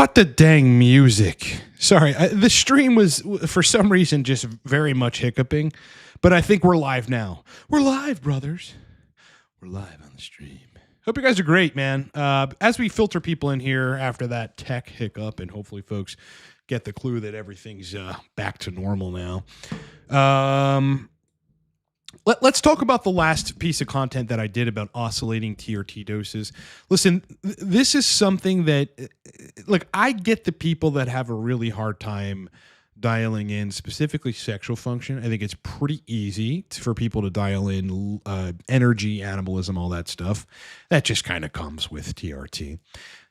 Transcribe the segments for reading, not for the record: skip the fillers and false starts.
Cut the dang music. Sorry, the stream was, for some reason, just very much hiccuping. But I think we're live now. We're live, brothers. We're live on the stream. Hope you guys are great, man. As we filter people in here after that tech hiccup, and hopefully folks get the clue that everything's back to normal now. Let's talk about the last piece of content that I did about oscillating TRT doses. Listen, this is something that, like, I get the people that have a really hard time dialing in specifically sexual function. I think it's pretty easy for people to dial in energy, anabolism, all that stuff. That just kind of comes with TRT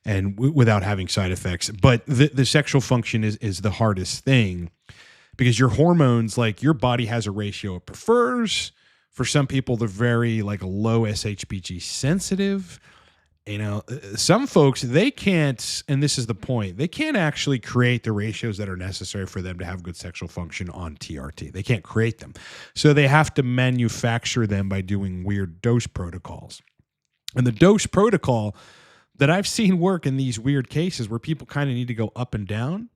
and without having side effects. But the sexual function is the hardest thing because your hormones, like your body has a ratio it prefers. For some people, they're very like low SHBG sensitive. You know, some folks, they can't, and this is the point, they can't actually create the ratios that are necessary for them to have good sexual function on TRT. They can't create them. So they have to manufacture them by doing weird dose protocols. And the dose protocol that I've seen work in these weird cases where people kind of need to go up and down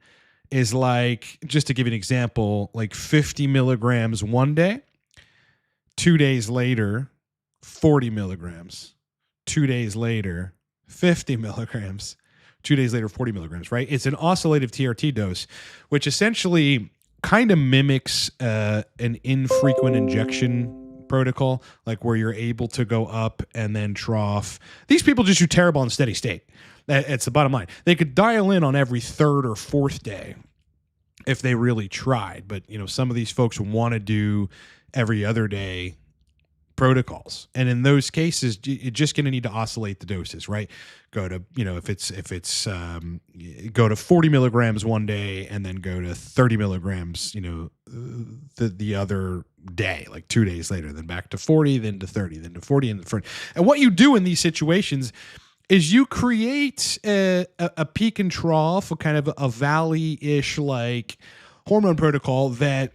is like, just to give you an example, like 50 milligrams one day, 2 days later, 40 milligrams. 2 days later, 50 milligrams. 2 days later, 40 milligrams, right? It's an oscillative TRT dose, which essentially kind of mimics an infrequent injection protocol, like where you're able to go up and then trough. These people just do terrible in steady state. It's the bottom line. They could dial in on every third or fourth day if they really tried. But, you know, some of these folks want to do every other day protocols. And in those cases, you're just going to need to oscillate the doses, right? Go to, you know, if it's go to 40 milligrams one day and then go to 30 milligrams, you know, the other day, like 2 days later, then back to 40, then to 30, then to 40 and 40. And what you do in these situations is you create a peak and trough, a kind of a valley-ish like hormone protocol that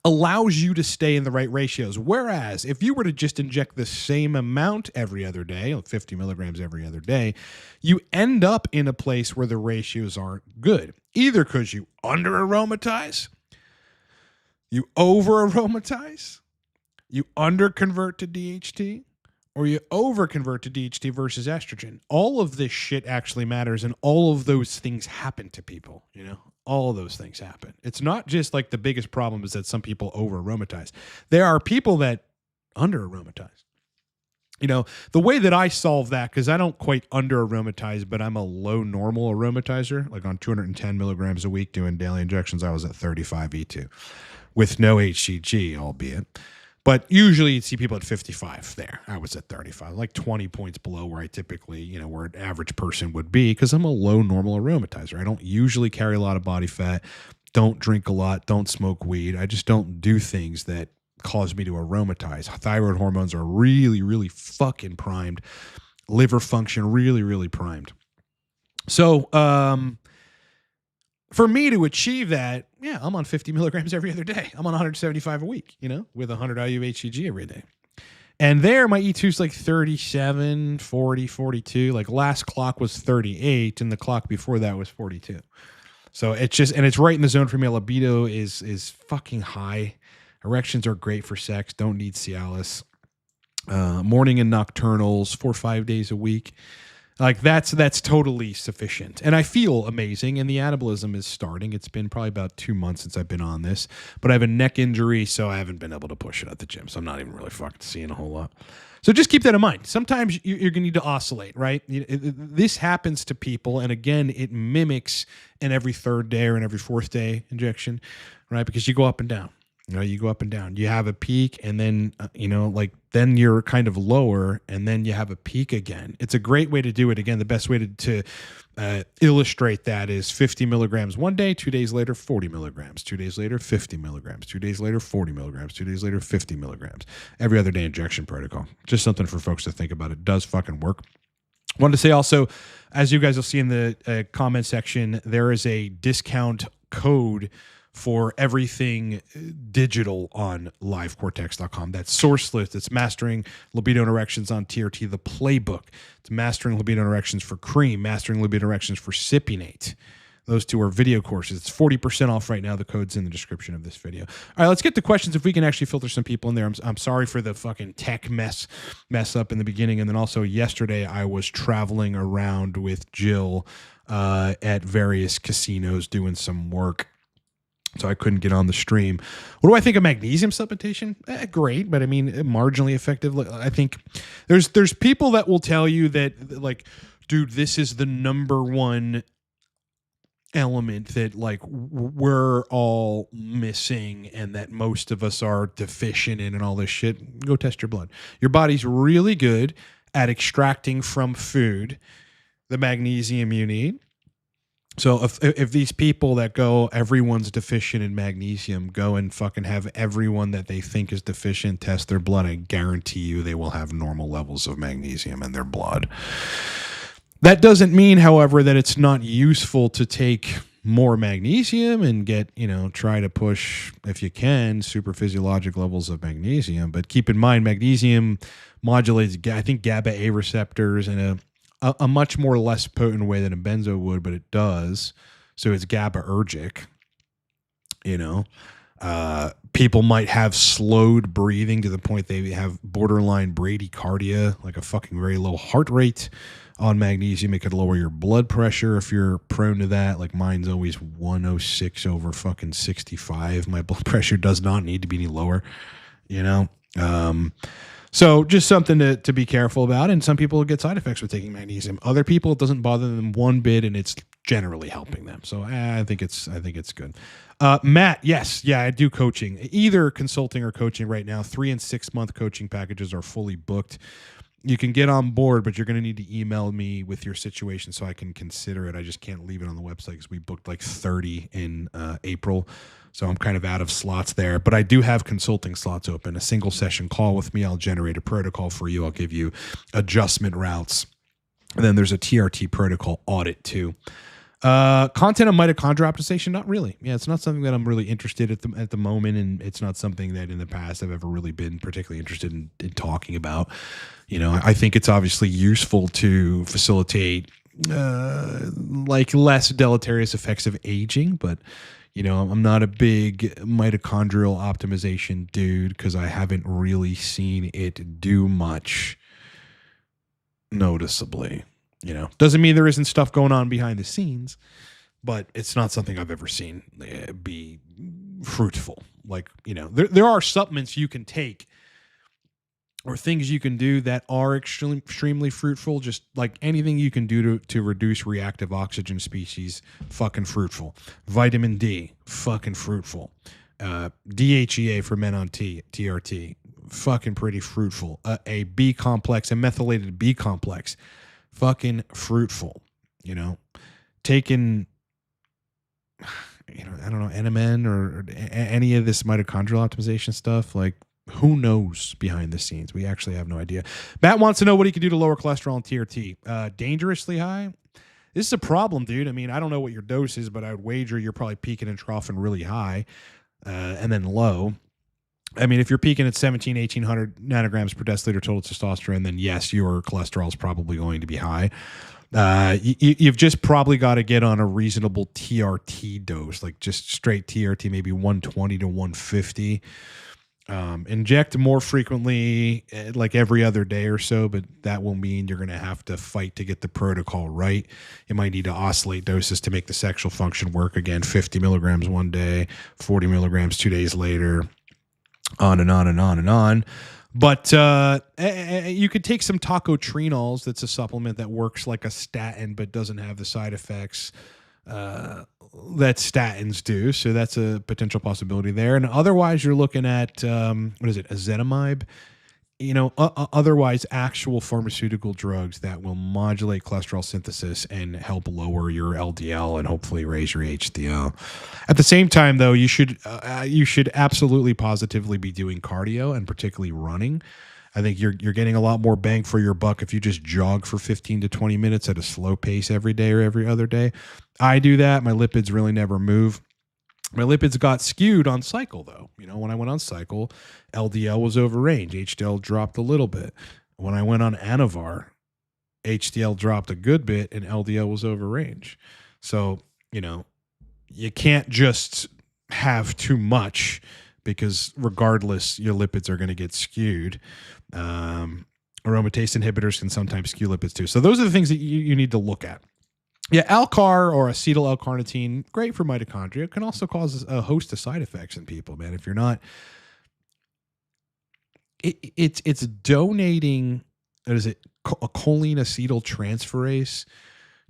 allows you to stay in the right ratios. Whereas if you were to just inject the same amount every other day, 50 milligrams every other day, you end up in a place where the ratios aren't good. Either because you under-aromatize, you over-aromatize, you under-convert to DHT, or you over-convert to DHT versus estrogen. All of this shit actually matters, and all of those things happen to people, you know? All of those things happen. It's not just like the biggest problem is that some people over-aromatize. There are people that under-aromatize. You know, the way that I solve that, because I don't quite under-aromatize, but I'm a low normal aromatizer, like on 210 milligrams a week doing daily injections, I was at 35 E2 with no HCG, albeit. But usually you'd see people at 55 there. I was at 35, like 20 points below where I typically, you know, where an average person would be because I'm a low normal aromatizer. I don't usually carry a lot of body fat, don't drink a lot, don't smoke weed. I just don't do things that cause me to aromatize. Thyroid hormones are really, really fucking primed. Liver function, really, really primed. So, for me to achieve that, yeah, I'm on 50 milligrams every other day. I'm on 175 a week, you know, with 100 IU HCG every day. And there, my E2 is like 37, 40, 42. Like last clock was 38, and the clock before that was 42. So it's just, and it's right in the zone for me. Libido is fucking high. Erections are great for sex. Don't need Cialis. Morning and nocturnals, 4 or 5 days a week. Like that's totally sufficient. And I feel amazing. And the anabolism is starting. It's been probably about 2 months since I've been on this, but I have a neck injury, so I haven't been able to push it at the gym. So I'm not even really fucking seeing a whole lot. So just keep that in mind. Sometimes you're going to need to oscillate, right? This happens to people. And again, it mimics an every third day or an every fourth day injection, right? Because you go up and down. You know, you go up and down. You have a peak, and then, you know, like then you're kind of lower, and then you have a peak again. It's a great way to do it. Again, the best way to illustrate that is 50 milligrams one day, 2 days later, 40 milligrams. 2 days later, 50 milligrams. 2 days later, 40 milligrams. 2 days later, 50 milligrams. Every other day injection protocol. Just something for folks to think about. It does fucking work. Wanted to say also, as you guys will see in the comment section, there is a discount code for everything digital on livecortex.com. That's source list. It's Mastering Libido and Erections on TRT, the playbook. It's Mastering Libido and Erections for Cream, Mastering Libido and Erections for Sipinate. Those two are video courses. It's 40% off right now. The code's in the description of this video. All right, let's get to questions if we can actually filter some people in there. I'm sorry for the fucking tech mess up in the beginning. And then also yesterday I was traveling around with Jill at various casinos doing some work. So I couldn't get on the stream. What do I think of magnesium supplementation? Great, but I mean, marginally effective. I think there's people that will tell you that, like, dude, this is the number one element that, like, we're all missing and that most of us are deficient in and all this shit. Go test your blood. Your body's really good at extracting from food the magnesium you need. So if these people that go, everyone's deficient in magnesium, go and fucking have everyone that they think is deficient test their blood, I guarantee you they will have normal levels of magnesium in their blood. That doesn't mean, however, that it's not useful to take more magnesium and get, try to push, if you can, super physiologic levels of magnesium. But keep in mind, magnesium modulates, I think, GABA A receptors in a much more less potent way than a benzo would, but it does. So it's GABAergic. People might have slowed breathing to the point they have borderline bradycardia, like a fucking very low heart rate on magnesium. It could lower your blood pressure if you're prone to that. Like mine's always 106 over fucking 65. My blood pressure does not need to be any lower, So just something to be careful about. And some people get side effects with taking magnesium. Other people, it doesn't bother them one bit, and it's generally helping them. So I think it's good. Matt, yes. Yeah, I do coaching, either consulting or coaching right now. 3 and 6 month coaching packages are fully booked. You can get on board, but you're going to need to email me with your situation so I can consider it. I just can't leave it on the website because we booked like 30 in April. So I'm kind of out of slots there, but I do have consulting slots open. A single session call with me. I'll generate a protocol for you. I'll give you adjustment routes. And then there's a TRT protocol audit too. Content on mitochondrial optimization, not really. Yeah, it's not something that I'm really interested at the moment, and it's not something that in the past I've ever really been particularly interested in talking about. I think it's obviously useful to facilitate like less deleterious effects of aging, but I'm not a big mitochondrial optimization dude because I haven't really seen it do much noticeably. Doesn't mean there isn't stuff going on behind the scenes, but it's not something I've ever seen be fruitful. Like, there are supplements you can take or things you can do that are extremely fruitful. Just like anything you can do to reduce reactive oxygen species, fucking fruitful. Vitamin D, fucking fruitful. DHEA for men on TRT, fucking pretty fruitful. A B complex, a methylated B complex, fucking fruitful. Taking, I don't know, NMN or any of this mitochondrial optimization stuff, like, who knows behind the scenes? We actually have no idea. Matt wants to know what he can do to lower cholesterol and TRT. Dangerously high? This is a problem, dude. I mean, I don't know what your dose is, but I would wager you're probably peaking and troughing really high and then low. I mean, if you're peaking at 1,800 nanograms per deciliter total testosterone, then yes, your cholesterol is probably going to be high. You've just probably got to get on a reasonable TRT dose, like just straight TRT, maybe 120 to 150. Inject more frequently, like every other day or so, but that will mean you're going to have to fight to get the protocol right. You might need to oscillate doses to make the sexual function work again. 50 milligrams one day, 40 milligrams 2 days later, on and on and on and on. But you could take some tocotrienols. That's a supplement that works like a statin but doesn't have the side effects that statins do. So that's a potential possibility there. And otherwise, you're looking at, ezetimibe? Otherwise actual pharmaceutical drugs that will modulate cholesterol synthesis and help lower your LDL and hopefully raise your HDL. At the same time, though, you should absolutely positively be doing cardio and particularly running. I think you're getting a lot more bang for your buck if you just jog for 15 to 20 minutes at a slow pace every day or every other day. I do that. My lipids really never move. My lipids got skewed on cycle, though. When I went on cycle, LDL was over range. HDL dropped a little bit. When I went on Anavar, HDL dropped a good bit and LDL was over range. So, you can't just have too much because regardless, your lipids are going to get skewed. Aromatase inhibitors can sometimes skew lipids too. So those are the things that you need to look at. Yeah, Alcar or acetyl L-carnitine, great for mitochondria. It can also cause a host of side effects in people, man. If you're not, it's donating, what is it, a choline acetyl transferase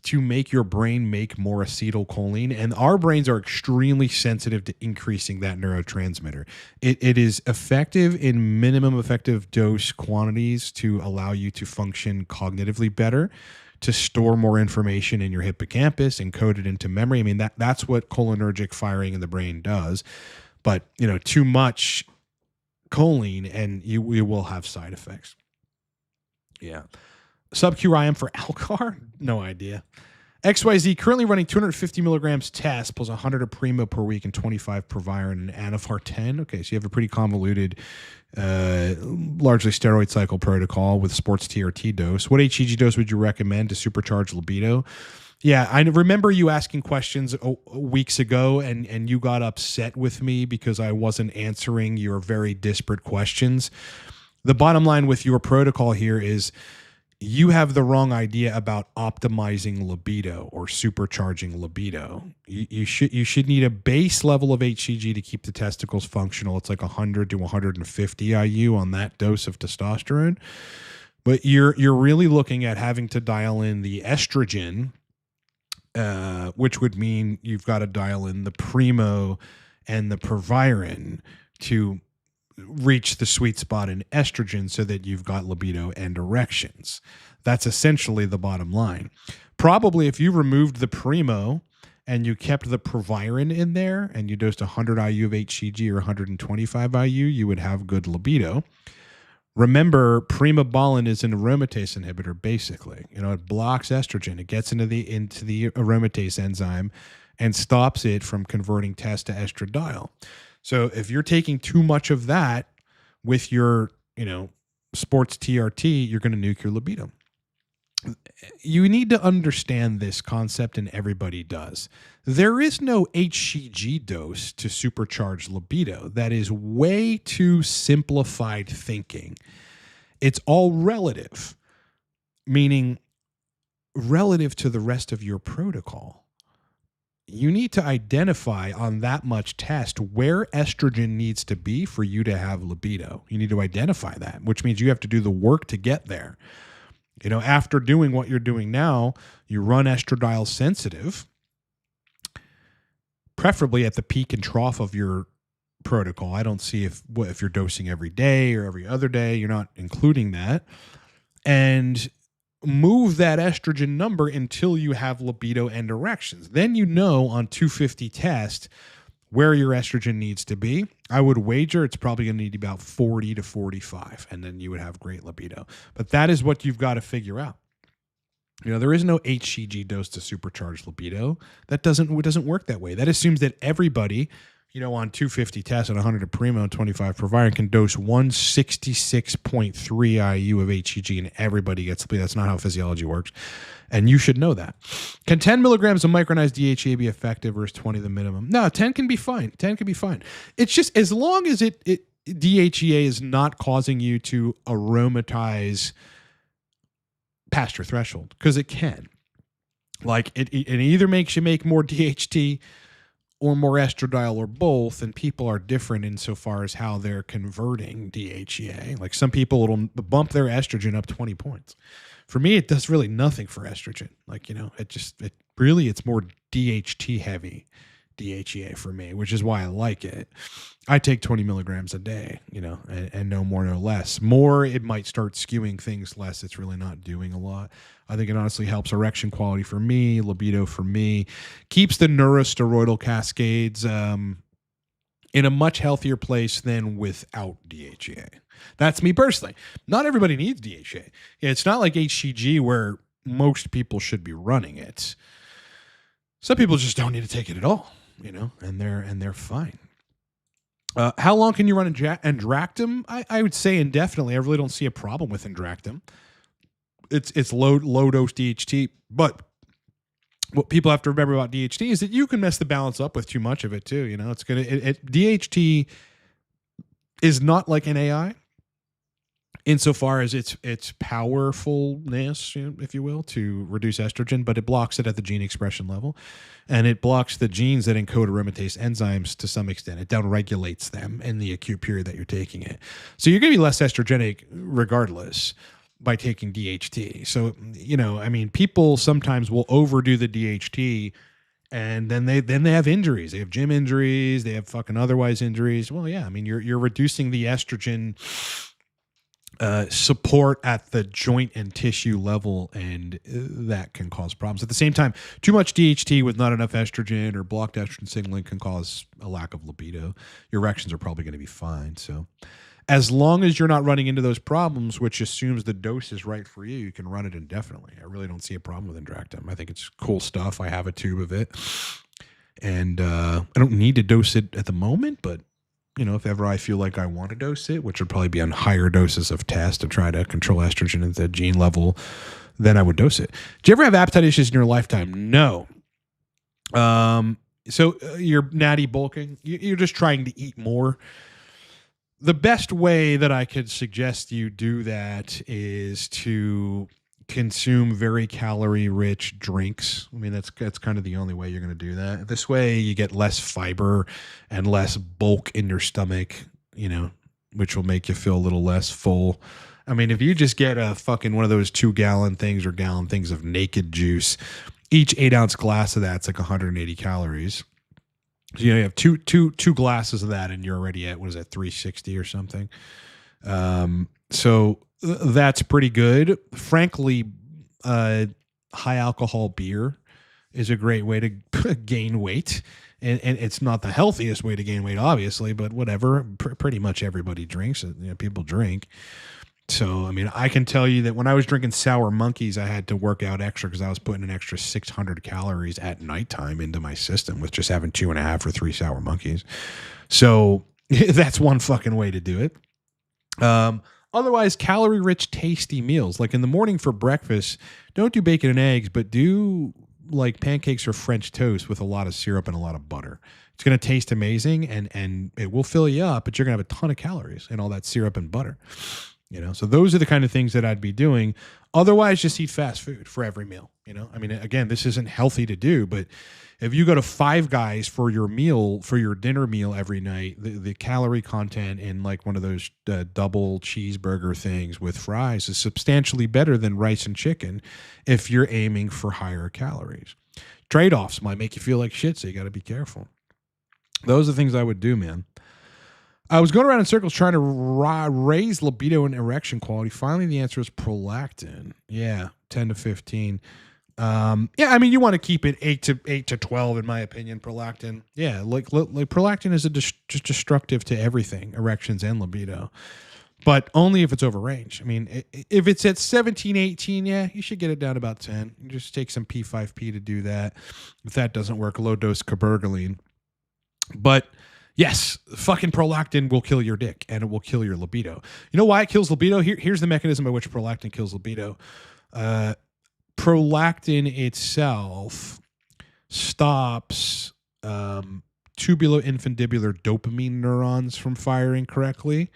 to make your brain make more acetylcholine. And our brains are extremely sensitive to increasing that neurotransmitter. It is effective in minimum effective dose quantities to allow you to function cognitively better, to store more information in your hippocampus and code it into memory. I mean, that's what cholinergic firing in the brain does. But, too much choline and you will have side effects. Yeah. Sub-Q IM for Alcar? No idea. XYZ currently running 250 milligrams test plus 100 of Primo per week and 25 Proviron and Anavar 10. Okay, so you have a pretty convoluted, largely steroid cycle protocol with sports TRT dose. What HCG dose would you recommend to supercharge libido? Yeah, I remember you asking questions weeks ago and you got upset with me because I wasn't answering your very disparate questions. The bottom line with your protocol here is you have the wrong idea about optimizing libido or supercharging libido. You should need a base level of HCG to keep the testicles functional. It's like 100 to 150 IU on that dose of testosterone. But you're really looking at having to dial in the estrogen, which would mean you've got to dial in the Primo and the Proviron to reach the sweet spot in estrogen so that you've got libido and erections. That's essentially the bottom line. Probably if you removed the Primo and you kept the Proviron in there and you dosed 100 IU of HCG or 125 IU, you would have good libido. Remember, primobolan is an aromatase inhibitor, basically. It blocks estrogen. It gets into the aromatase enzyme and stops it from converting test to estradiol. So if you're taking too much of that with your, sports TRT, you're going to nuke your libido. You need to understand this concept, and everybody does. There is no HCG dose to supercharge libido. That is way too simplified thinking. It's all relative, meaning relative to the rest of your protocol. You need to identify on that much test where estrogen needs to be for you to have libido. You need to identify that, which means you have to do the work to get there. After doing what you're doing now, you run estradiol sensitive, preferably at the peak and trough of your protocol. I don't see if you're dosing every day or every other day, you're not including that. And move that estrogen number until you have libido and erections. Then on 250 test where your estrogen needs to be. I would wager it's probably going to need about 40 to 45, and then you would have great libido. But that is what you've got to figure out. There is no HCG dose to supercharge libido. It doesn't work that way. That assumes that everybody, on 250 tests and 100 of Primo and 25 Proviron can dose 166.3 IU of HCG and everybody gets libido. That's not how physiology works. And you should know that. Can 10 milligrams of micronized DHEA be effective versus 20 the minimum? No, 10 can be fine. 10 can be fine. It's just as long as DHEA is not causing you to aromatize past your threshold, because it can. Like it either makes you make more DHT or more estradiol or both, and people are different insofar as how they're converting DHEA. Like some people, it'll bump their estrogen up 20 points. For me, it does really nothing for estrogen. It's more DHT heavy DHEA for me, which is why I like it. I take 20 milligrams a day, and no more, no less. More, it might start skewing things. Less, it's really not doing a lot. I think it honestly helps erection quality for me, libido for me, keeps the neurosteroidal cascades in a much healthier place than without DHEA. That's me personally. Not everybody needs DHEA. It's not like HCG where most people should be running it. Some people just don't need to take it at all. and they're fine. How long can you run Andractim? I would say indefinitely. I really don't see a problem with Andractim. It's low dose DHT, but what people have to remember about DHT is that you can mess the balance up with too much of it too. It's DHT is not like an AI insofar as its powerfulness, if you will, to reduce estrogen, but it blocks it at the gene expression level, and it blocks the genes that encode aromatase enzymes to some extent. It downregulates them in the acute period that you're taking it. So you're going to be less estrogenic regardless by taking DHT. So, people sometimes will overdo the DHT, and then they have injuries. They have gym injuries. They have fucking otherwise injuries. Well, yeah, you're reducing the estrogen support at the joint and tissue level, and that can cause problems. At the same time, too much DHT with not enough estrogen or blocked estrogen signaling can cause a lack of libido. Your erections are probably going to be fine. So as long as you're not running into those problems, which assumes the dose is right for you, you can run it indefinitely. I really don't see a problem with Andractim. I think it's cool stuff. I have a tube of it, and I don't need to dose it at the moment, but if ever I feel like I want to dose it, which would probably be on higher doses of test to try to control estrogen at the gene level, then I would dose it. Do you ever have appetite issues in your lifetime? No. So you're natty bulking. You're just trying to eat more. The best way that I could suggest you do that is to consume very calorie-rich drinks. That's kind of the only way you're going to do that. This way you get less fiber and less bulk in your stomach, which will make you feel a little less full. If you just get a fucking one of those 2-gallon things or gallon things of naked juice, each 8-ounce glass of that's like 180 calories. So you have two glasses of that, and you're already at 360 or something. So that's pretty good. Frankly, high alcohol beer is a great way to gain weight, and it's not the healthiest way to gain weight, obviously, but whatever. Pretty much everybody drinks. People drink. So, I can tell you that when I was drinking Sour Monkeys, I had to work out extra because I was putting an extra 600 calories at nighttime into my system with just having 2.5 or 3 Sour Monkeys. So that's one fucking way to do it. Otherwise, calorie-rich, tasty meals. Like in the morning for breakfast, don't do bacon and eggs, but do like pancakes or French toast with a lot of syrup and a lot of butter. It's going to taste amazing, and it will fill you up, but you're going to have a ton of calories and all that syrup and butter. So those are the kind of things that I'd be doing. Otherwise, just eat fast food for every meal. Again, this isn't healthy to do, but if you go to Five Guys for your dinner meal every night, the calorie content in like one of those double cheeseburger things with fries is substantially better than rice and chicken if you're aiming for higher calories. Trade-offs might make you feel like shit, so you got to be careful. Those are the things I would do, man. I was going around in circles trying to raise libido and erection quality. Finally, the answer is Prolactin. Yeah, 10 to 15. You want to keep it 8 to 12, in my opinion. Prolactin. Yeah, like prolactin is just destructive to everything, erections and libido, but only if it's over range. If it's at 17, 18, yeah, you should get it down about 10. You just take some P5P to do that. If that doesn't work, low dose cabergoline. But yes, fucking prolactin will kill your dick, and it will kill your libido. You know why it kills libido? Here's the mechanism by which prolactin kills libido. Prolactin itself stops tubuloinfundibular dopamine neurons from firing correctly,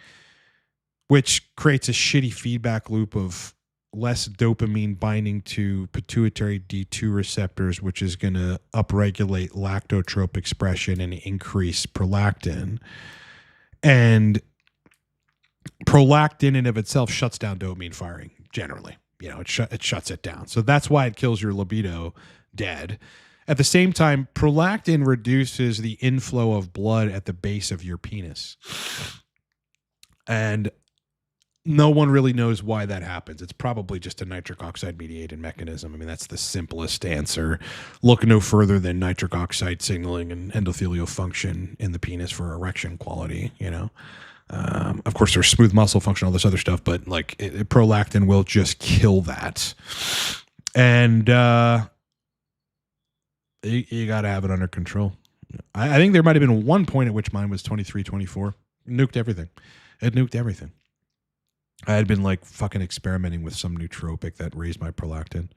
which creates a shitty feedback loop of less dopamine binding to pituitary D2 receptors, which is going to upregulate lactotrope expression and increase prolactin. And prolactin in of itself shuts down dopamine firing generally. It shuts it down. So that's why it kills your libido dead. At the same time, prolactin reduces the inflow of blood at the base of your penis. And no one really knows why that happens. It's probably just a nitric oxide mediated mechanism. That's the simplest answer. Look no further than nitric oxide signaling and endothelial function in the penis for erection quality, Of course, there's smooth muscle function, all this other stuff, but prolactin will just kill that. And you got to have it under control. I think there might have been one point at which mine was 23, 24. Nuked everything. It nuked everything. I had been like fucking experimenting with some nootropic that raised my prolactin.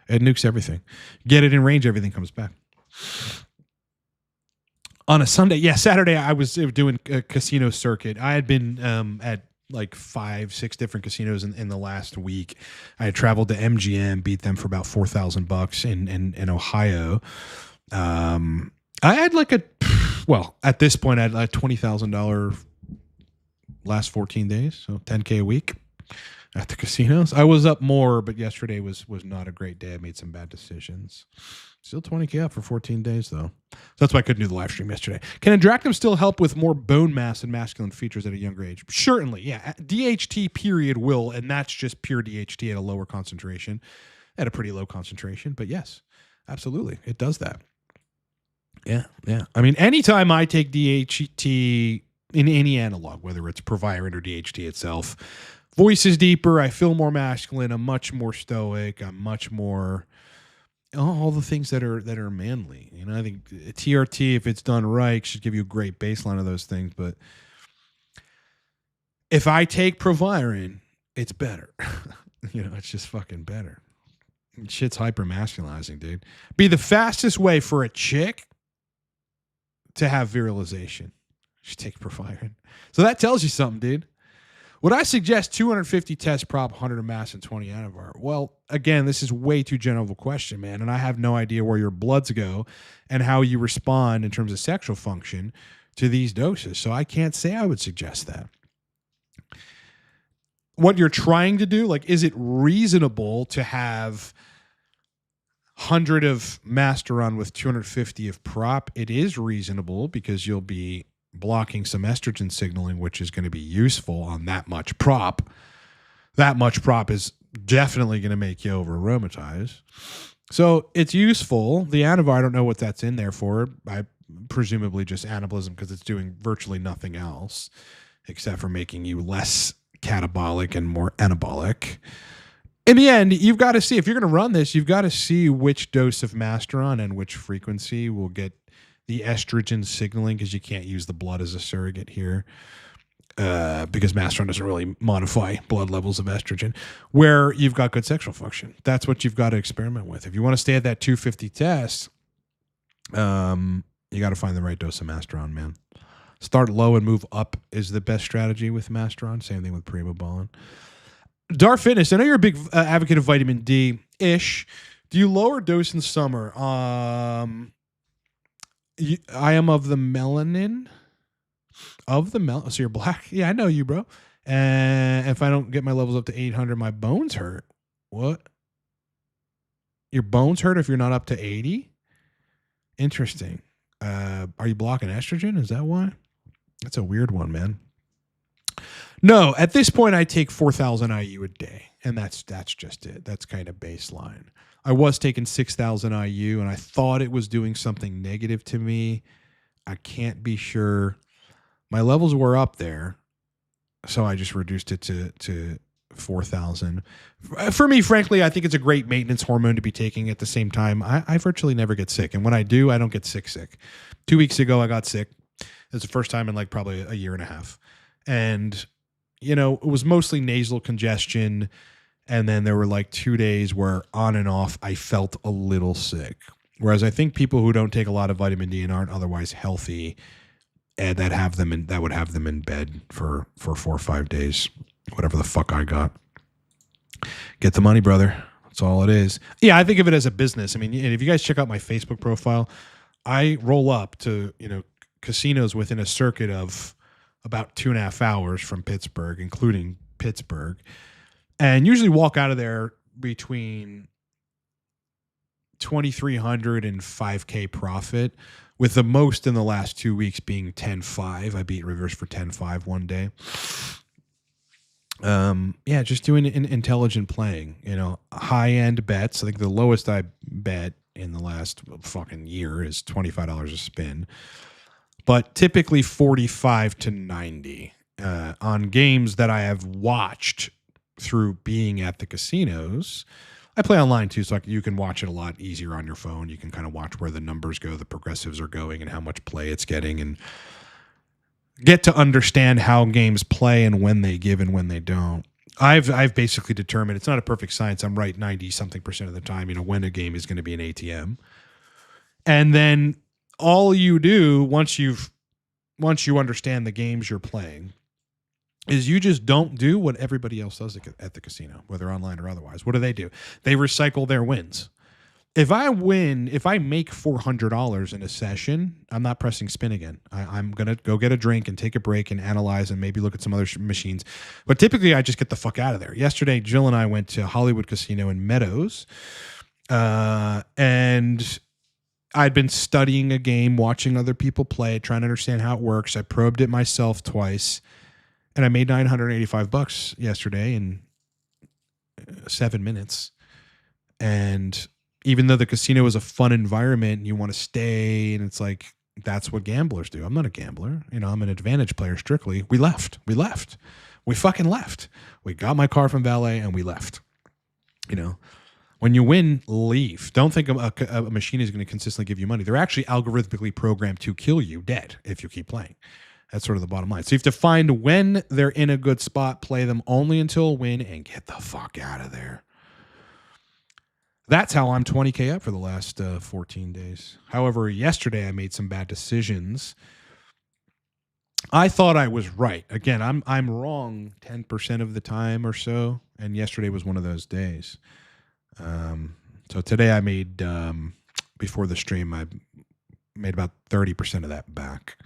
It nukes everything. Get it in range, everything comes back. On a Sunday, Saturday, I was doing a casino circuit. I had been at like 5-6 different casinos in the last week. I had traveled to MGM, beat them for about $4,000 in Ohio. I had like at this point, I had like $20,000 last 14 days, so $10K a week at the casinos. I was up more, but yesterday was not a great day. I made some bad decisions. Still $20K up for 14 days, though. So that's why I couldn't do the live stream yesterday. Can Andractim still help with more bone mass and masculine features at a younger age? Certainly, yeah. DHT period will, and that's just pure DHT at a lower concentration, at a pretty low concentration. But yes, absolutely, it does that. Yeah. I mean, anytime I take DHT in any analog, whether it's Proviron or DHT itself, voice is deeper. I feel more masculine. I'm much more stoic. I'm much more all the things that are manly. You know, I think TRT, if it's done right, should give you a great baseline of those things. But if I take Proviron, it's better. You know, it's just fucking better. Shit's hyper masculizing, dude. Be the fastest way for a chick to have virilization. Just take Proviron. So that tells you something, dude. Would I suggest 250 test prop, 100 of mass, and 20 anavar? Well, again, this is way too general of a question, man, and I have no idea where your bloods go and how you respond in terms of sexual function to these doses. So I can't say I would suggest that. What you're trying to do, like, is it reasonable to have 100 of Masteron with 250 of prop? It is reasonable because you'll be blocking some estrogen signaling, which is going to be useful on that much prop. That much prop is definitely going to make you over aromatize. So it's useful. The anavar, I don't know what that's in there for. I presumably just anabolism because it's doing virtually nothing else except for making you less catabolic and more anabolic. In the end, you've got to see, if you're going to run this, you've got to see which dose of Masteron and which frequency will get the estrogen signaling, because you can't use the blood as a surrogate here because Masteron doesn't really modify blood levels of estrogen, where you've got good sexual function. That's what you've got to experiment with. If you want to stay at that 250 test, you got to find the right dose of Masteron, man. Start low and move up is the best strategy with Masteron. Same thing with Primobolan. Dar Fitness, I know you're a big advocate of vitamin D-ish. Do you lower dose in summer? I am of the melanin. So you're black? Yeah, I know you, bro. And if I don't get my levels up to 800, my bones hurt. What? Your bones hurt if you're not up to 80? Interesting. Are you blocking estrogen? Is that why? That's a weird one, man. No, at this point, I take 4,000 IU a day, and that's just it. That's kind of baseline. I was taking 6,000 IU, and I thought it was doing something negative to me. I can't be sure. My levels were up there, so I just reduced it to 4,000. For me, frankly, I think it's a great maintenance hormone to be taking at the same time. I virtually never get sick, and when I do, I don't get sick. 2 weeks ago, I got sick. It's the first time in like probably a year and a half. And, you know, it was mostly nasal congestion. And then there were like 2 days where on and off I felt a little sick. Whereas I think people who don't take a lot of vitamin D and aren't otherwise healthy and that would have them in bed for 4 or 5 days, whatever the fuck I got. Get the money, brother. That's all it is. Yeah, I think of it as a business. I mean, if you guys check out my Facebook profile, I roll up to, you know, casinos within a circuit of about 2.5 hours from Pittsburgh, including Pittsburgh. And usually walk out of there between 2,300 and 5K profit, with the most in the last 2 weeks being 10.5. I beat Rivers for 10.5 one day. Yeah, just doing intelligent playing, you know, high end bets. I think the lowest I bet in the last fucking year is $25 a spin, but typically 45 to 90 on games that I have watched through being at the casinos. I play online too, so you can watch it a lot easier on your phone. You can kind of watch where the numbers go, the progressives are going, and how much play it's getting, and get to understand how games play and when they give and when they don't. I've basically determined it's not a perfect science. I'm right 90-something% of the time, when a game is going to be an ATM. And then all you do once you understand the games you're playing is you just don't do what everybody else does at the casino, whether online or otherwise. What do? They recycle their wins. If I make $400 in a session, I'm not pressing spin again. I'm going to go get a drink and take a break and analyze and maybe look at some other machines. But typically, I just get the fuck out of there. Yesterday, Jill and I went to Hollywood Casino in Meadows, and I'd been studying a game, watching other people play it, trying to understand how it works. I probed it myself twice, and I made $985 yesterday in 7 minutes. And even though the casino is a fun environment and you want to stay, and it's like, that's what gamblers do. I'm not a gambler. I'm an advantage player strictly. We left. We fucking left. We got my car from valet and we left. When you win, leave. Don't think a machine is going to consistently give you money. They're actually algorithmically programmed to kill you dead if you keep playing. That's sort of the bottom line. So you have to find when they're in a good spot, play them only until a win, and get the fuck out of there. That's how I'm 20K up for the last 14 days. However, yesterday I made some bad decisions. I thought I was right. Again, I'm wrong 10% of the time or so, and yesterday was one of those days. So today I made, before the stream, I made about 30% of that back.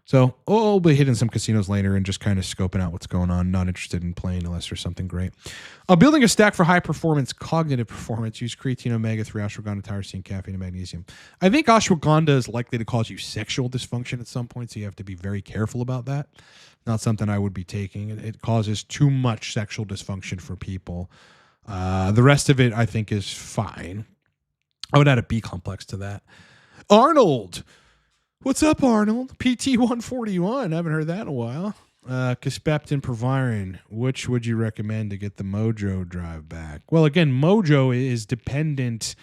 So I'll be hitting some casinos later and just kind of scoping out what's going on. Not interested in playing unless there's something great. Building a stack for high performance, cognitive performance. Use creatine, omega-3, ashwagandha, tyrosine, caffeine, and magnesium. I think ashwagandha is likely to cause you sexual dysfunction at some point, so you have to be very careful about that. Not something I would be taking. It causes too much sexual dysfunction for people. The rest of it, I think, is fine. I would add a B complex to that. Arnold! What's up, Arnold? PT141. I haven't heard that in a while. Kisspeptin, Proviron. Which would you recommend to get the mojo drive back? Well, again, mojo is dependent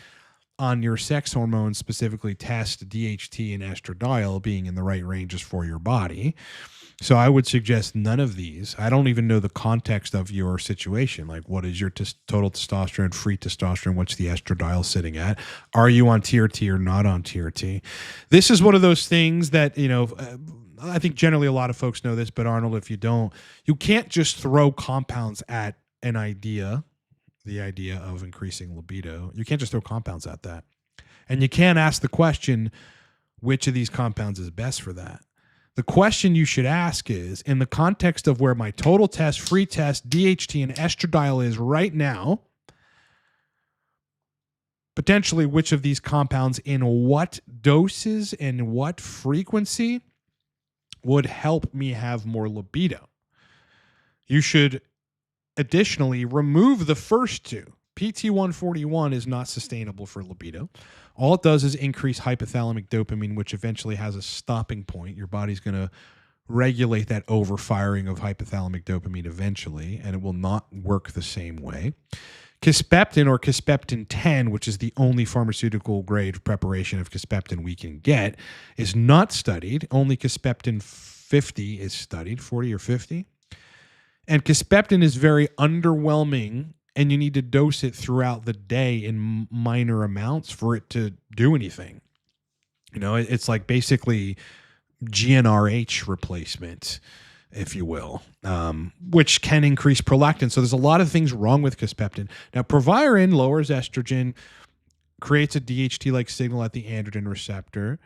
on your sex hormones, specifically test, DHT, and estradiol being in the right ranges for your body. So I would suggest none of these. I don't even know the context of your situation. Like, what is your total testosterone, free testosterone? What's the estradiol sitting at? Are you on TRT or not on TRT? This is one of those things that, I think generally a lot of folks know this, but Arnold, if you don't, you can't just throw compounds at an idea, the idea of increasing libido. You can't just throw compounds at that. And you can't ask the question, which of these compounds is best for that? The question you should ask is, in the context of where my total test, free test, DHT, and estradiol is right now, potentially which of these compounds in what doses and what frequency would help me have more libido. You should additionally remove the first two. PT141 is not sustainable for libido. All it does is increase hypothalamic dopamine, which eventually has a stopping point. Your body's going to regulate that overfiring of hypothalamic dopamine eventually, and it will not work the same way. Kisspeptin or Kisspeptin 10, which is the only pharmaceutical grade preparation of Kisspeptin we can get, is not studied. Only Kisspeptin 50 is studied, 40 or 50. And Kisspeptin is very underwhelming, and you need to dose it throughout the day in minor amounts for it to do anything. It's like basically GnRH replacement, if you will, which can increase prolactin. So there's a lot of things wrong with Kisspeptin. Now, Proviron lowers estrogen, creates a DHT-like signal at the androgen receptor,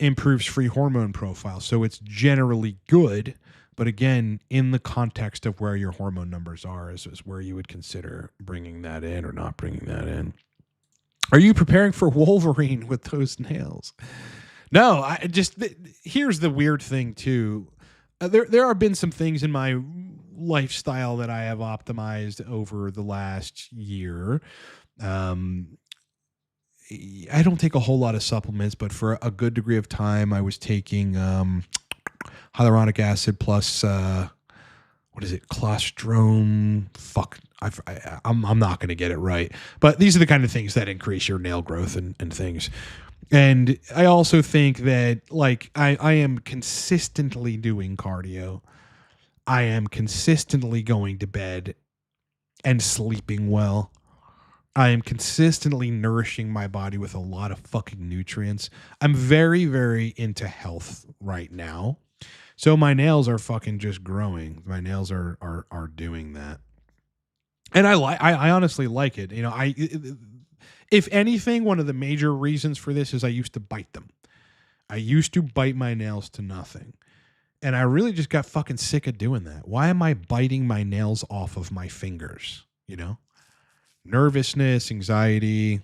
improves free hormone profile. So it's generally good. But again, in the context of where your hormone numbers are is where you would consider bringing that in or not bringing that in. Are you preparing for Wolverine with those nails? No, here's the weird thing too. There have been some things in my lifestyle that I have optimized over the last year. I don't take a whole lot of supplements, but for a good degree of time, I was taking hyaluronic acid plus what is it? Colostrum. Fuck. I'm not going to get it right. But these are the kind of things that increase your nail growth and things. And I also think that like I am consistently doing cardio. I am consistently going to bed and sleeping well. I am consistently nourishing my body with a lot of fucking nutrients. I'm very, very into health right now. So my nails are fucking just growing. My nails are doing that. And I honestly like it. You know, if anything, one of the major reasons for this is I used to bite them. I used to bite my nails to nothing. And I really just got fucking sick of doing that. Why am I biting my nails off of my fingers? You know? Nervousness, anxiety,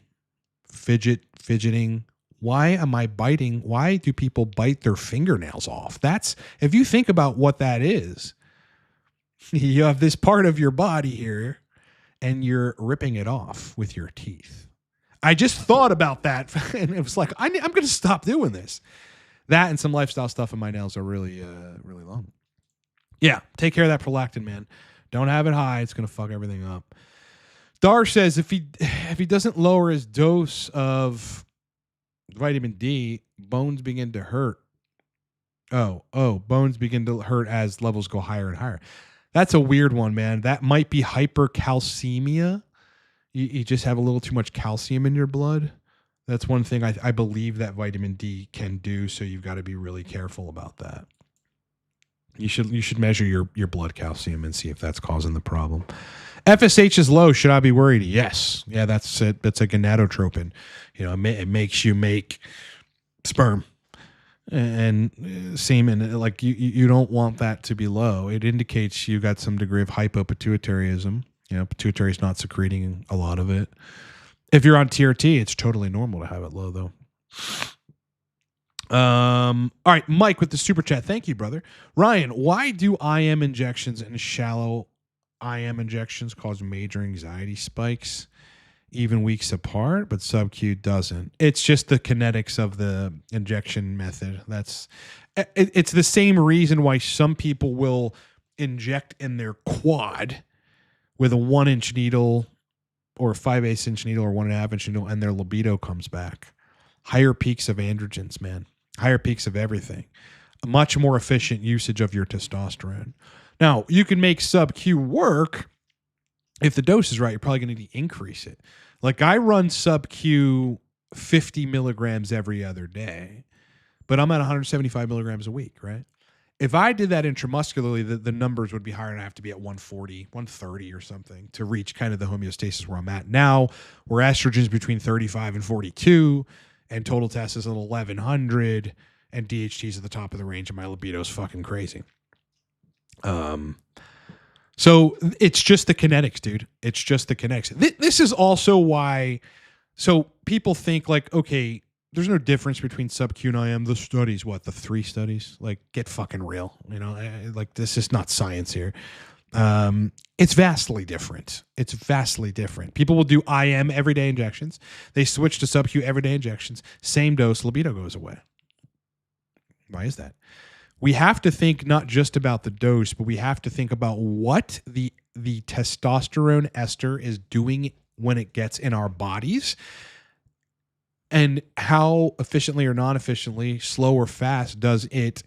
fidgeting. Why am I biting? Why do people bite their fingernails off? That's, if you think about what that is, you have this part of your body here and you're ripping it off with your teeth. I just thought about that and it was like, I'm going to stop doing this. That and some lifestyle stuff in my nails are really, really long. Yeah. Take care of that prolactin, man. Don't have it high. It's going to fuck everything up. Dar says if he doesn't lower his dose of vitamin D, bones begin to hurt. Bones begin to hurt as levels go higher and higher. That's a weird one, man. That might be hypercalcemia. You just have a little too much calcium in your blood. That's one thing I believe that vitamin D can do, so you've got to be really careful about that. You should measure your blood calcium and see if that's causing the problem. FSH is low. Should I be worried? Yes. Yeah, that's it. That's a gonadotropin. You know, it makes you make sperm and semen. Like you don't want that to be low. It indicates you got some degree of hypopituitarism. You know, pituitary is not secreting a lot of it. If you're on TRT, it's totally normal to have it low, though. All right, Mike with the super chat. Thank you, brother. Ryan, why do IM injections and shallow IM injections cause major anxiety spikes even weeks apart, but sub-Q doesn't? It's just the kinetics of the injection method. It's the same reason why some people will inject in their quad with a 1-inch needle or a 5/8 inch needle or 1.5 inch needle, and their libido comes back. Higher peaks of androgens, man. Higher peaks of everything. A much more efficient usage of your testosterone. Now, you can make sub-Q work. If the dose is right, you're probably going to need to increase it. Like I run sub-Q 50 milligrams every other day, but I'm at 175 milligrams a week, right? If I did that intramuscularly, the numbers would be higher and I have to be at 140, 130 or something to reach kind of the homeostasis where I'm at now, where estrogen's between 35 and 42 and total test is at 1100 and DHT's at the top of the range and my libido's fucking crazy. So it's just the kinetics, dude. It's just the kinetics. This is also why, so people think like, okay, there's no difference between sub-Q and IM. The studies, what, the 3 studies? Like, get fucking real. You know, like this is not science here. It's vastly different. It's vastly different. People will do IM everyday injections. They switch to sub-Q everyday injections. Same dose, libido goes away. Why is that? We have to think not just about the dose, but we have to think about what the testosterone ester is doing when it gets in our bodies and how efficiently or non-efficiently, slow or fast, does it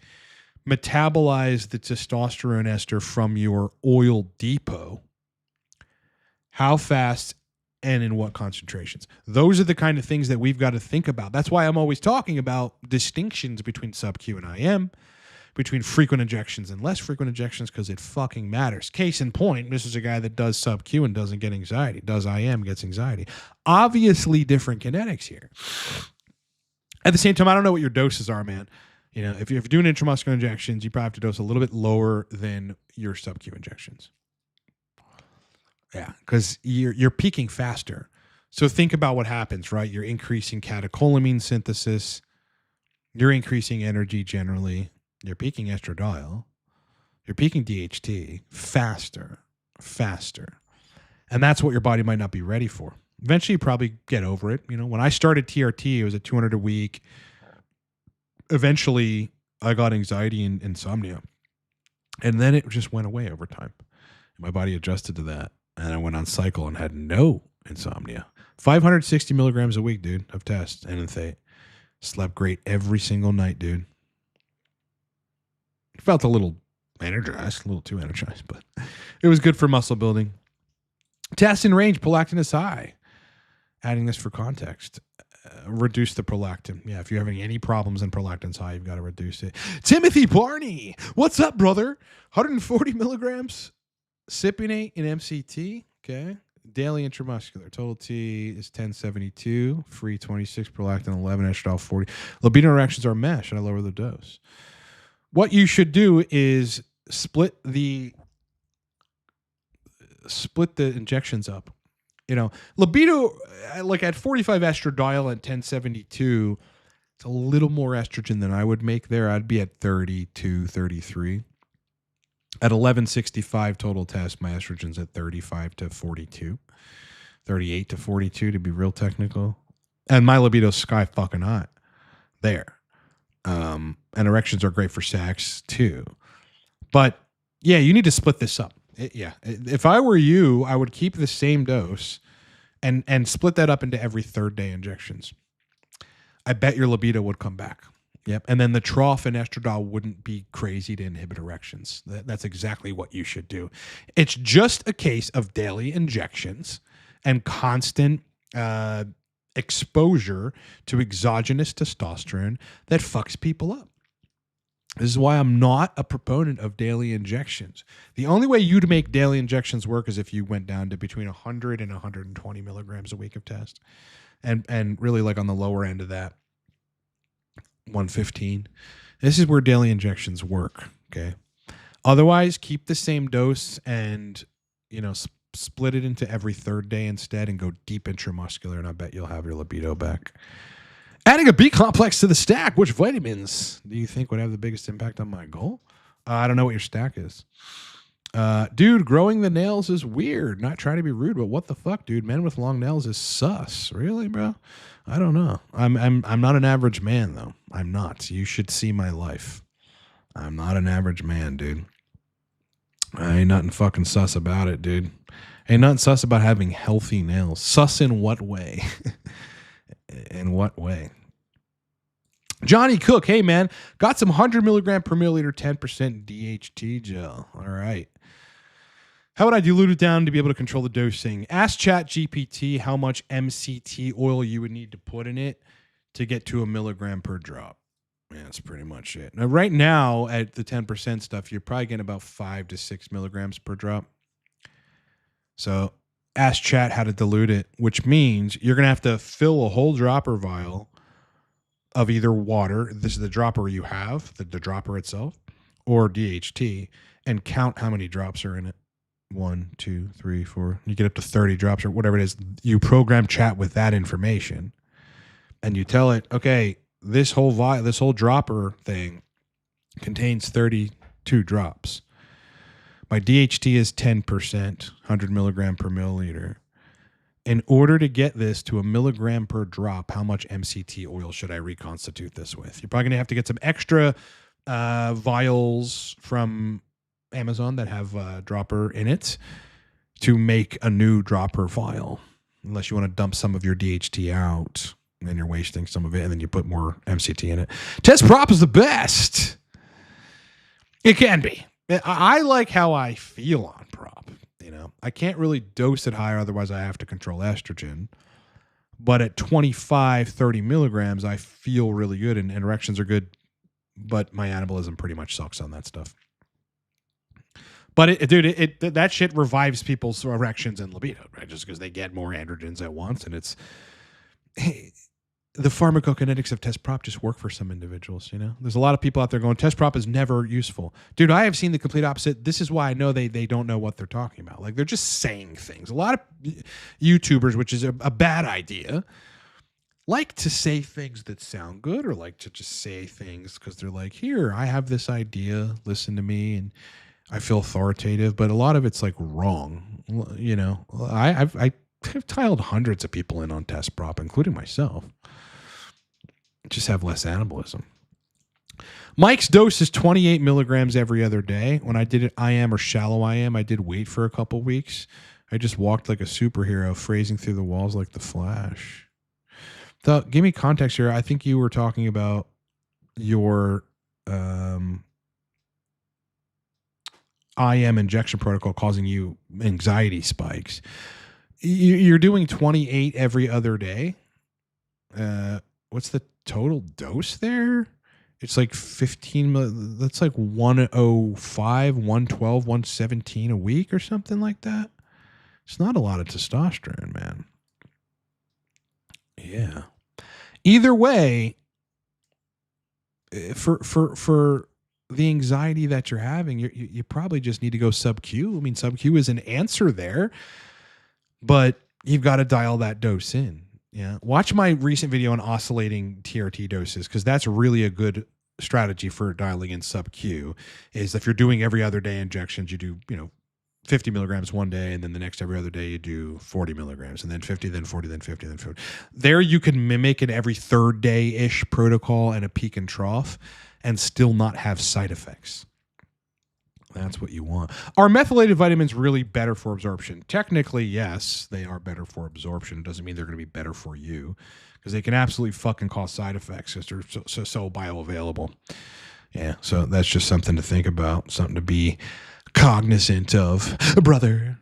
metabolize the testosterone ester from your oil depot. How fast and in what concentrations? Those are the kind of things that we've got to think about. That's why I'm always talking about distinctions between sub-Q and IM, between frequent injections and less frequent injections, because it fucking matters. Case in point, this is a guy that does sub-Q and doesn't get anxiety. Does IM, gets anxiety. Obviously different kinetics here. At the same time, I don't know what your doses are, man. You know, if you're doing intramuscular injections, you probably have to dose a little bit lower than your sub-Q injections. Yeah, because you're peaking faster. So think about what happens, right? You're increasing catecholamine synthesis. You're increasing energy generally. You're peaking estradiol. You're peaking DHT faster. And that's what your body might not be ready for. Eventually, you probably get over it. You know, when I started TRT, it was at 200 a week. Eventually, I got anxiety and insomnia. And then it just went away over time. My body adjusted to that. And I went on cycle and had no insomnia. 560 milligrams a week, dude, of test and enthate. Slept great every single night, dude. Felt a little energized, a little too energized, but it was good for muscle building. Test in range, prolactin is high. Adding this for context. Reduce the prolactin. Yeah, if you're having any problems and prolactin's high, you've got to reduce it. Timothy Barney, what's up, brother? 140 milligrams cypionate in MCT. Okay. Daily intramuscular. Total T is 1072. Free 26. Prolactin 11. Estradiol 40. Libido erections are mesh, and I lower the dose. What you should do is split the injections up. Libido, like at 45 estradiol and 1072, it's a little more estrogen than I would make there. I'd be at 32, 33. At 1165 total test, my estrogen's at 35 to 42, 38 to 42 to be real technical. And my libido's sky fucking hot there. And erections are great for sex too. But yeah, you need to split this up. If I were you, I would keep the same dose and split that up into every third day injections. I bet your libido would come back. Yep. And then the trough in estradiol wouldn't be crazy to inhibit erections. That's exactly what you should do. It's just a case of daily injections and constant exposure to exogenous testosterone that fucks people up. This is why I'm not a proponent of daily injections. The only way you'd make daily injections work is if you went down to between 100 and 120 milligrams a week of test. And really like on the lower end of that, 115. This is where daily injections work, okay? Otherwise, keep the same dose and, split it into every third day instead and go deep intramuscular, and I bet you'll have your libido back. Adding a B complex to the stack, which vitamins do you think would have the biggest impact on my goal? I don't know what your stack is. Dude, growing the nails is weird. Not trying to be rude, but what the fuck, dude? Men with long nails is sus. Really, bro? I don't know. I'm not an average man, though. I'm not. You should see my life. I'm not an average man, dude. I ain't nothing fucking sus about it, dude. Ain't nothing sus about having healthy nails. Sus in what way? In what way? Johnny Cook, hey man, got some 100 milligram per milliliter 10% DHT gel. All right. How would I dilute it down to be able to control the dosing? Ask ChatGPT how much MCT oil you would need to put in it to get to a milligram per drop. Yeah, that's pretty much it. Now, right now at the 10% stuff, you're probably getting about 5 to 6 milligrams per drop. So ask Chat how to dilute it, which means you're going to have to fill a whole dropper vial of either water, this is the dropper you have, the dropper itself, or DHT, and count how many drops are in it. 1, 2, 3, 4. You get up to 30 drops or whatever it is. You program Chat with that information, and you tell it, okay, this whole dropper thing contains 32 drops. My DHT is 10%, 100 milligram per milliliter. In order to get this to a milligram per drop, how much MCT oil should I reconstitute this with? You're probably going to have to get some extra vials from Amazon that have a dropper in it to make a new dropper vial. Unless you want to dump some of your DHT out, and then you're wasting some of it, and then you put more MCT in it. Test prop is the best. It can be. I like how I feel on prop. I can't really dose it higher, otherwise I have to control estrogen. But at 25, 30 milligrams, I feel really good, and erections are good, but my anabolism pretty much sucks on that stuff. But that shit revives people's erections and libido, right? Just because they get more androgens at once, and the pharmacokinetics of test prop just work for some individuals. There's a lot of people out there going, test prop is never useful. Dude, I have seen the complete opposite. This is why I know they don't know what they're talking about. Like, they're just saying things. A lot of YouTubers, which is a bad idea, like to say things that sound good, or like to just say things because they're like, here, I have this idea, listen to me, and I feel authoritative. But a lot of it's like wrong. I've tiled hundreds of people in on test prop, including myself. Just have less anabolism. Mike's dose is 28 milligrams every other day. When I did it IM or shallow IM, I did wait for a couple weeks. I just walked like a superhero, phrasing through the walls like the Flash. Give me context here. I think you were talking about your IM injection protocol causing you anxiety spikes. You're doing 28 every other day. What's the total dose there? It's like 15. That's like 105, 112, 117 a week or something like that. It's not a lot of testosterone, man. Yeah. Either way, for the anxiety that you're having, you probably just need to go sub-Q. I mean, sub-Q is an answer there, but you've got to dial that dose in. Yeah. Watch my recent video on oscillating TRT doses, because that's really a good strategy for dialing in sub-Q. Is if you're doing every other day injections, you do, 50 milligrams one day, and then the next every other day you do 40 milligrams, and then 50, then 40, then 50, then 50. There you can mimic an every third day-ish protocol and a peak and trough and still not have side effects. That's what you want. Are methylated vitamins really better for absorption? Technically, yes, they are better for absorption. It doesn't mean they're going to be better for you, because they can absolutely fucking cause side effects because they're so bioavailable. Yeah, so that's just something to think about, something to be cognizant of, brother.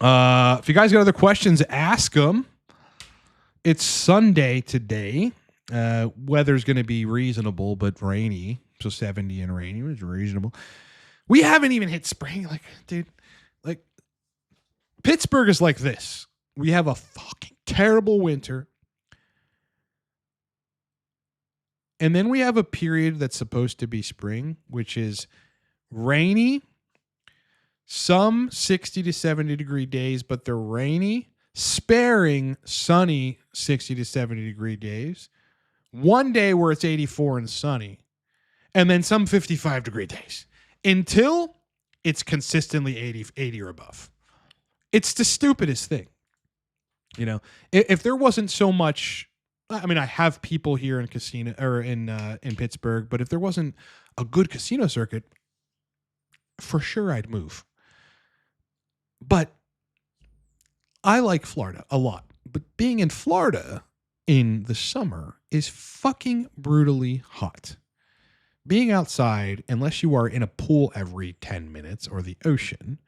If you guys got other questions, ask them. It's Sunday today. Weather's going to be reasonable, but rainy. So 70 and rainy is reasonable. We haven't even hit spring. Dude, Pittsburgh is like this. We have a fucking terrible winter. And then we have a period that's supposed to be spring, which is rainy, some 60 to 70 degree days, but they're rainy, sparing sunny 60 to 70 degree days. One day where it's 84 and sunny, and then some 55 degree days until it's consistently 80 or above. It's the stupidest thing. If there wasn't so much, I mean, I have people here in casino or in Pittsburgh, but if there wasn't a good casino circuit, for sure I'd move. But I like Florida a lot. But being in Florida in the summer is fucking brutally hot. Being outside, unless you are in a pool every 10 minutes or the ocean,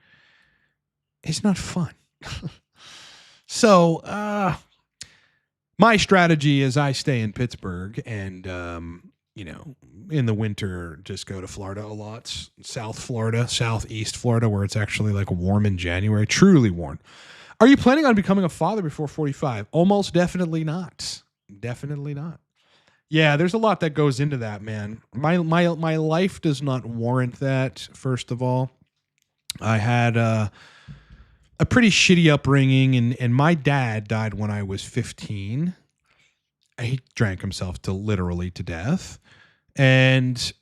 is not fun. So, my strategy is I stay in Pittsburgh and, in the winter, just go to Florida a lot. South Florida, southeast Florida, where it's actually like warm in January, truly warm. Are you planning on becoming a father before 45? Almost definitely not. Definitely not. Yeah, there's a lot that goes into that, man. My life does not warrant that, first of all. I had a pretty shitty upbringing, and my dad died when I was 15. He drank himself literally to death. And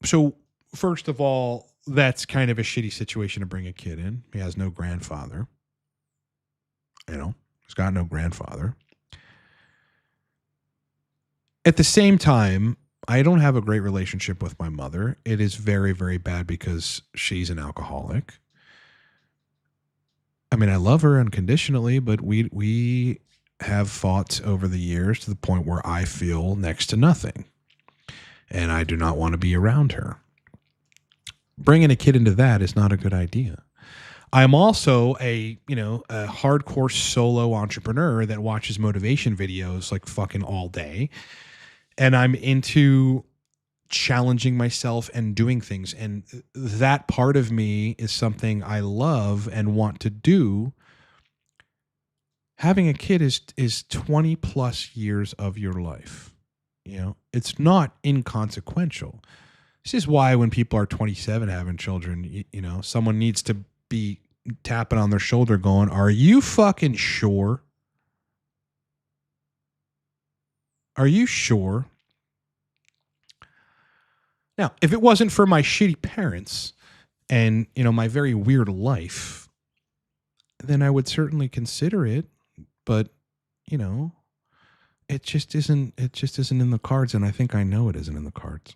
so, first of all, that's kind of a shitty situation to bring a kid in. He has no grandfather. He's got no grandfather. At the same time, I don't have a great relationship with my mother. It is very, very bad because she's an alcoholic. I mean, I love her unconditionally, but we have fought over the years to the point where I feel next to nothing. And I do not want to be around her. Bringing a kid into that is not a good idea. I'm also a hardcore solo entrepreneur that watches motivation videos like fucking all day. And I'm into challenging myself and doing things. And that part of me is something I love and want to do. Having a kid is 20 plus years of your life. It's not inconsequential. This is why when people are 27 having children, someone needs to be tapping on their shoulder going, are you fucking sure? Are you sure? Now, if it wasn't for my shitty parents and, my very weird life, then I would certainly consider it. But, it just isn't in the cards, and I think I know it isn't in the cards.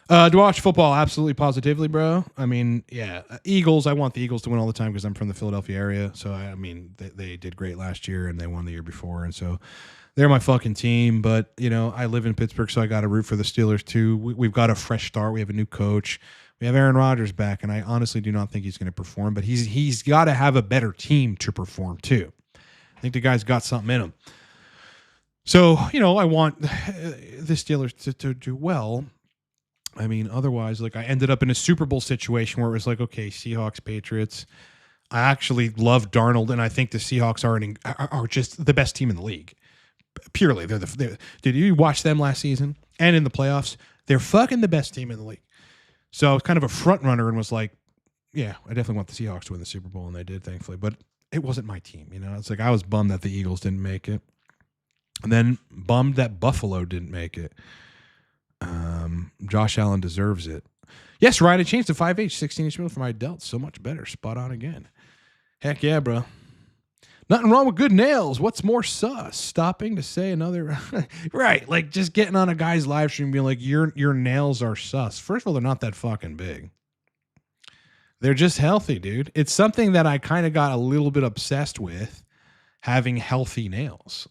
Do I watch football? Absolutely, positively, bro. I mean, yeah, Eagles. I want the Eagles to win all the time because I'm from the Philadelphia area. So I mean, they did great last year and they won the year before, and so they're my fucking team. But you know, I live in Pittsburgh, so I got to root for the Steelers too. We've got a fresh start. We have a new coach. We have Aaron Rodgers back, and I honestly do not think he's going to perform. But he's got to have a better team to perform too. I think the guy's got something in him. So you know, I want the Steelers to do well. I mean, otherwise, like I ended up in a Super Bowl situation where it was like, okay, Seahawks, Patriots. I actually love Darnold, and I think the Seahawks are just the best team in the league. Purely, did you watch them last season and in the playoffs? They're fucking the best team in the league. So I was kind of a front runner and was like, yeah, I definitely want the Seahawks to win the Super Bowl, and they did, thankfully. But it wasn't my team, you know. It's like I was bummed that the Eagles didn't make it, and then bummed that Buffalo didn't make it. Josh Allen deserves it. Yes, Ryan, I changed to 5H, 16-inch wheel for my adults. So much better. Spot on again. Heck yeah, bro. Nothing wrong with good nails. What's more sus? Stopping to say another... right, like just getting on a guy's live stream and being like, your nails are sus. First of all, they're not that fucking big. They're just healthy, dude. It's something that I kind of got a little bit obsessed with, having healthy nails.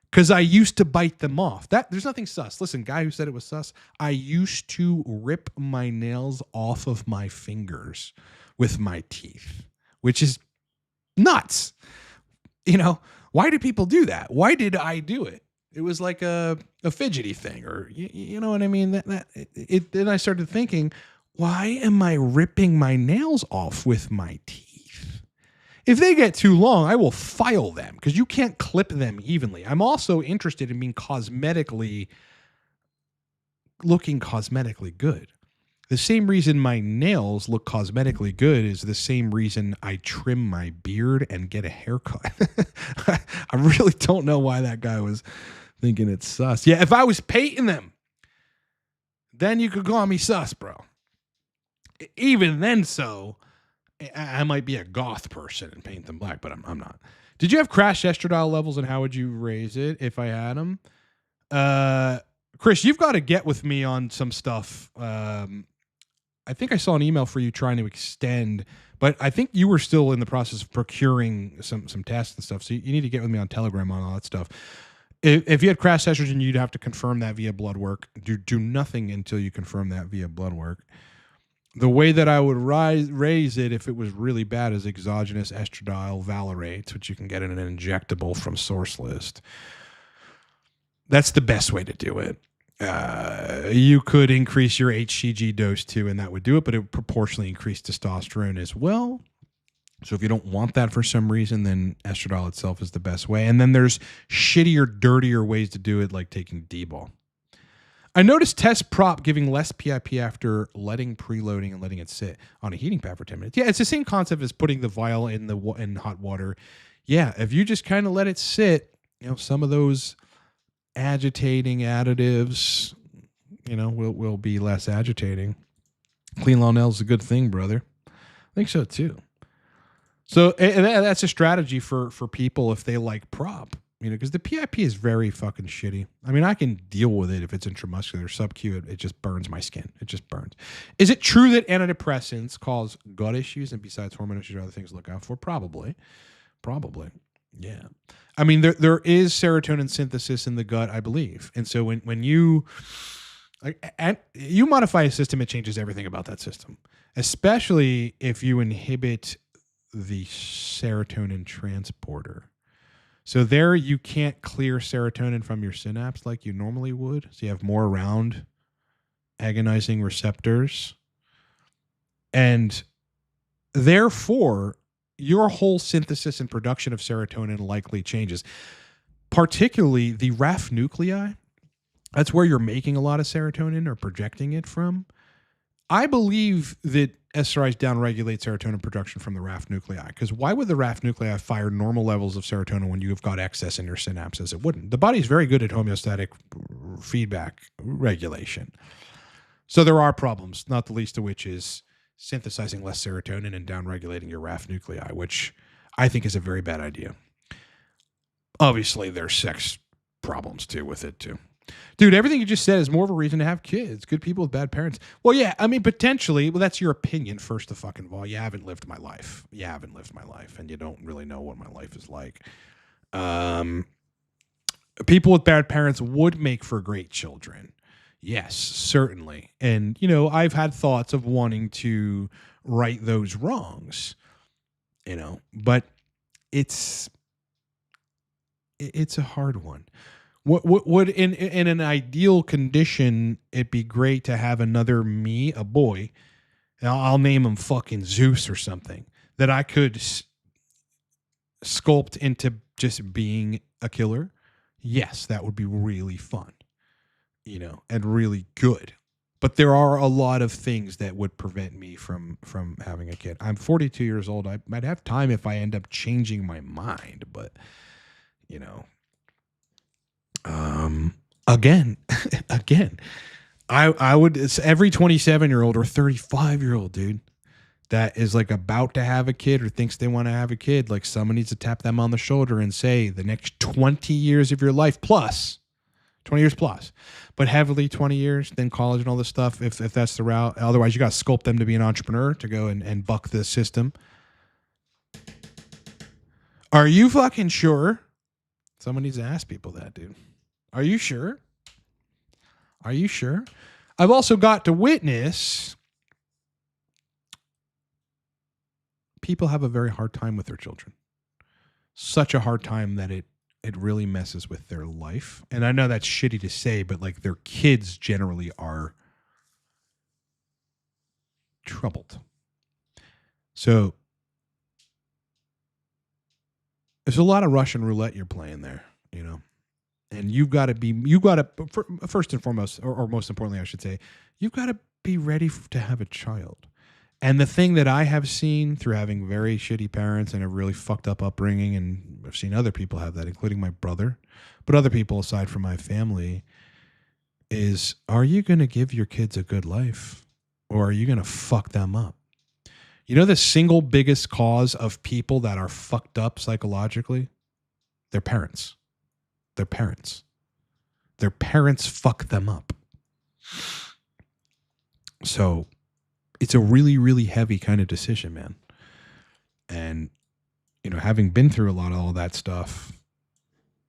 Because I used to bite them off. There's nothing sus. Listen, guy who said it was sus, I used to rip my nails off of my fingers with my teeth, which is nuts. You know, why do people do that? Why did I do it? It was like a fidgety thing, or you know what I mean? Then I started thinking, why am I ripping my nails off with my teeth? If they get too long, I will file them because you can't clip them evenly. I'm also interested in being looking cosmetically good. The same reason my nails look cosmetically good is the same reason I trim my beard and get a haircut. I really don't know why that guy was thinking it's sus. Yeah, if I was painting them, then you could call me sus, bro. Even then, I might be a goth person and paint them black, but I'm not. Did you have crash estradiol levels, and how would you raise it if I had them? Chris, you've got to get with me on some stuff. I think I saw an email for you trying to extend, but I think you were still in the process of procuring some tests and stuff. So you need to get with me on Telegram on all that stuff. If you had crash estrogen, you'd have to confirm that via blood work. Do nothing until you confirm that via blood work. The way that I would raise it if it was really bad is exogenous estradiol valerates, which you can get in an injectable from Source List. That's the best way to do it. You could increase your HCG dose too, and that would do it, but it would proportionally increase testosterone as well. So if you don't want that for some reason, then estradiol itself is the best way. And then there's shittier, dirtier ways to do it, like taking D-ball. I noticed test prop giving less PIP after letting preloading and letting it sit on a heating pad for 10 minutes. Yeah, it's the same concept as putting the vial in hot water. Yeah, if you just kind of let it sit, you know, some of those agitating additives, you know, will be less agitating. Clean Lonell is a good thing, brother. I think so too. So that's a strategy for people if they like prop. You know, because the PIP is very fucking shitty. I mean, I can deal with it if it's intramuscular. Sub-Q, it just burns my skin. It just burns. Is it true that antidepressants cause gut issues, and besides hormone issues, are other things to look out for? Probably. Yeah. I mean, there is serotonin synthesis in the gut, I believe. And so when you modify a system, it changes everything about that system, especially if you inhibit the serotonin transporter. So there you can't clear serotonin from your synapse like you normally would. So you have more around agonizing receptors. And therefore, your whole synthesis and production of serotonin likely changes. Particularly the RAF nuclei. That's where you're making a lot of serotonin or projecting it from. I believe that SRIs downregulate serotonin production from the RAF nuclei. Because why would the RAF nuclei fire normal levels of serotonin when you've got excess in your synapses? It wouldn't. The body's very good at homeostatic feedback regulation. So there are problems, not the least of which is synthesizing less serotonin and downregulating your RAF nuclei, which I think is a very bad idea. Obviously, there's sex problems too with it too. Dude, everything you just said is more of a reason to have kids. Good people with bad parents. Well, yeah, I mean, potentially. Well, that's your opinion, first of fucking all. You haven't lived my life. You haven't lived my life, and you don't really know what my life is like. People with bad parents would make for great children. Yes, certainly. And, you know, I've had thoughts of wanting to right those wrongs, you know, but it's a hard one. What would in an ideal condition it be great to have another me, a boy, and I'll name him fucking Zeus or something, that I could sculpt into just being a killer? Yes, that would be really fun, you know, and really good. But there are a lot of things that would prevent me from having a kid. I'm 42 years old. I might have time if I end up changing my mind, but you know, again, I would, it's every 27-year-old or 35-year-old dude that is like about to have a kid or thinks they want to have a kid, like someone needs to tap them on the shoulder and say the next 20 years of your life plus 20 years plus, but heavily 20 years, then college and all this stuff. If that's the route, otherwise you got to sculpt them to be an entrepreneur to go and buck the system. Are you fucking sure? Someone needs to ask people that, dude. Are you sure? Are you sure? I've also got to witness people have a very hard time with their children. Such a hard time that it really messes with their life. And I know that's shitty to say, but like their kids generally are troubled. So there's a lot of Russian roulette you're playing there, you know. And first and foremost, or most importantly, I should say, you've got to be ready to have a child. And the thing that I have seen through having very shitty parents and a really fucked up upbringing, and I've seen other people have that, including my brother, but other people aside from my family, is are you going to give your kids a good life or are you going to fuck them up? You know the single biggest cause of people that are fucked up psychologically? Their parents. Their parents. Their parents fuck them up. So it's a really, really heavy kind of decision, man. And, you know, having been through a lot of all that stuff,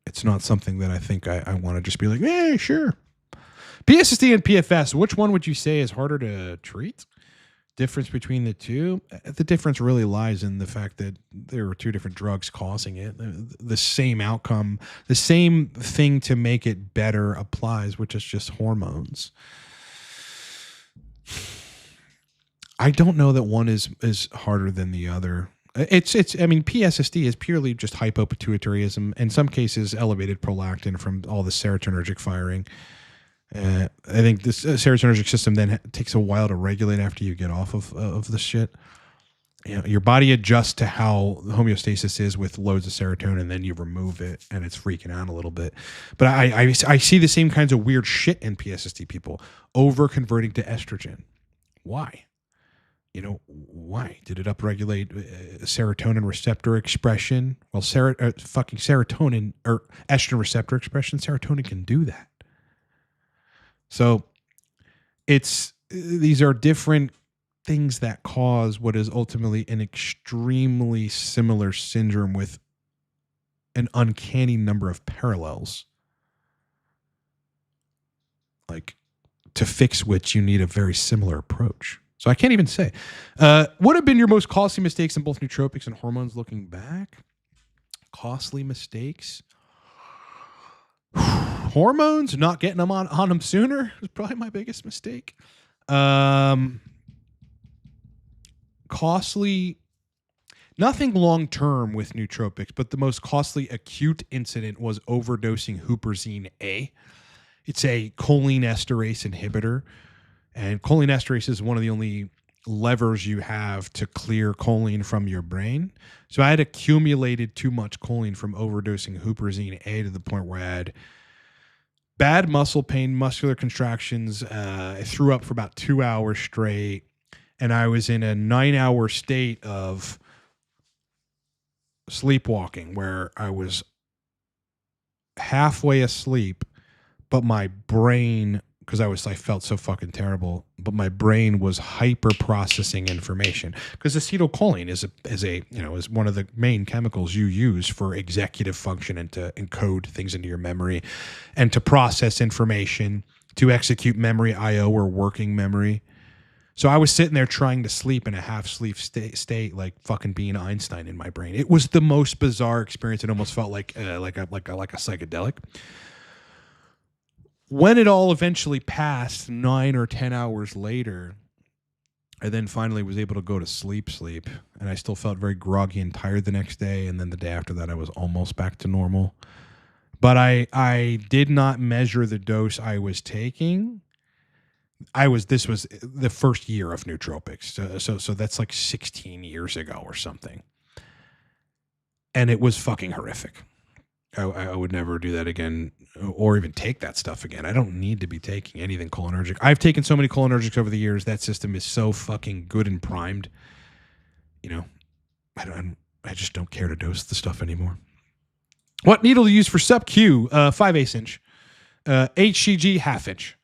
it's not something that I think I want to just be like, yeah, sure. PSSD and PFS, which one would you say is harder to treat? Difference between the two? The difference really lies in the fact that there are two different drugs causing it. The same outcome, the same thing to make it better applies, which is just hormones. I don't know that one is harder than the other. It's I mean, PSSD is purely just hypopituitarism, in some cases elevated prolactin from all the serotonergic firing. I think this serotonergic system then takes a while to regulate after you get off of the shit. You know, your body adjusts to how homeostasis is with loads of serotonin, and then you remove it, and it's freaking out a little bit. But I see the same kinds of weird shit in PSSD people over converting to estrogen. Why? You know, why? Did it upregulate serotonin receptor expression? Well, fucking serotonin or estrogen receptor expression, serotonin can do that. So these are different things that cause what is ultimately an extremely similar syndrome with an uncanny number of parallels. Like, to fix which you need a very similar approach. So I can't even say. What have been your most costly mistakes in both nootropics and hormones looking back? Costly mistakes? Hormones, not getting them on them sooner was probably my biggest mistake. Costly, nothing long term with nootropics, but the most costly acute incident was overdosing huperzine A. It's a cholinesterase inhibitor, and cholinesterase is one of the only levers you have to clear choline from your brain. So I had accumulated too much choline from overdosing huperzine A to the point where I had bad muscle pain, muscular contractions. I threw up for about 2 hours straight, and I was in a 9-hour state of sleepwalking where I was halfway asleep, but my brain, because I felt so fucking terrible, but my brain was hyper processing information, because acetylcholine is one of the main chemicals you use for executive function and to encode things into your memory and to process information, to execute memory IO or working memory. So I was sitting there trying to sleep in a half sleep state, like fucking being Einstein in my brain. It was the most bizarre experience. It almost felt like a psychedelic. When it all eventually passed, 9 or 10 hours later, I then finally was able to go to sleep, and I still felt very groggy and tired the next day. And then the day after that, I was almost back to normal. But I did not measure the dose I was taking. This was the first year of nootropics. So that's like 16 years ago or something. And it was fucking horrific. I would never do that again, or even take that stuff again. I don't need to be taking anything cholinergic. I've taken so many cholinergics over the years. That system is so fucking good and primed. I just don't care to dose the stuff anymore. What needle to use for sub-Q? 5/8 inch. HCG half-inch.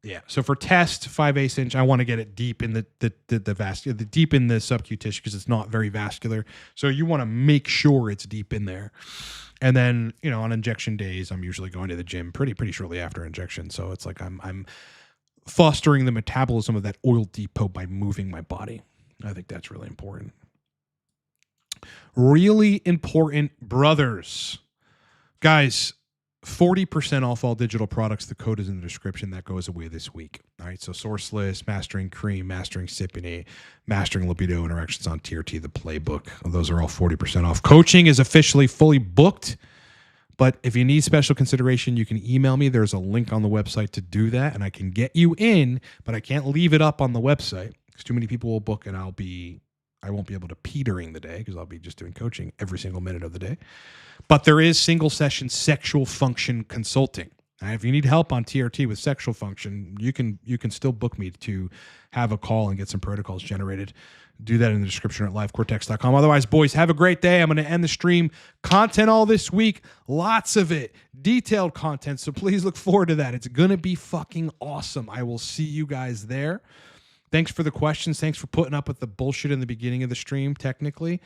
Yeah. So for test, 5/8 inch, I want to get it deep in the vascular, deep in the sub-Q tissue, because it's not very vascular. So you want to make sure it's deep in there. And then, on injection days, I'm usually going to the gym pretty shortly after injection. So it's like I'm fostering the metabolism of that oil depot by moving my body. I think that's really important. Really important, brothers. Guys, 40% off all digital products. The code is in the description. That goes away this week. All right. So Source List, Mastering Cream, Mastering Cypionate, Mastering Libido, and Erections on TRT, the playbook. Those are all 40% off. Coaching is officially fully booked. But if you need special consideration, you can email me. There's a link on the website to do that, and I can get you in, but I can't leave it up on the website because too many people will book, and I won't be able to pee during the day because I'll be just doing coaching every single minute of the day. But there is single session sexual function consulting. And if you need help on TRT with sexual function, you can still book me to have a call and get some protocols generated. Do that in the description at livecortex.com. Otherwise, boys, have a great day. I'm going to end the stream. Content all this week. Lots of it. Detailed content. So please look forward to that. It's going to be fucking awesome. I will see you guys there. Thanks for the questions. Thanks for putting up with the bullshit in the beginning of the stream, technically.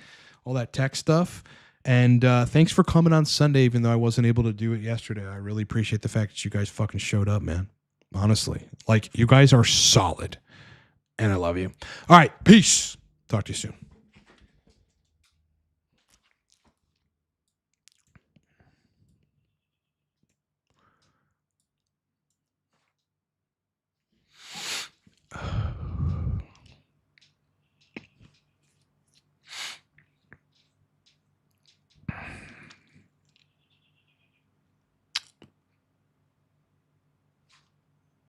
All that tech stuff. And thanks for coming on Sunday, even though I wasn't able to do it yesterday. I really appreciate the fact that you guys fucking showed up, man. Honestly. Like, you guys are solid. And I love you. All right. Peace. Talk to you soon.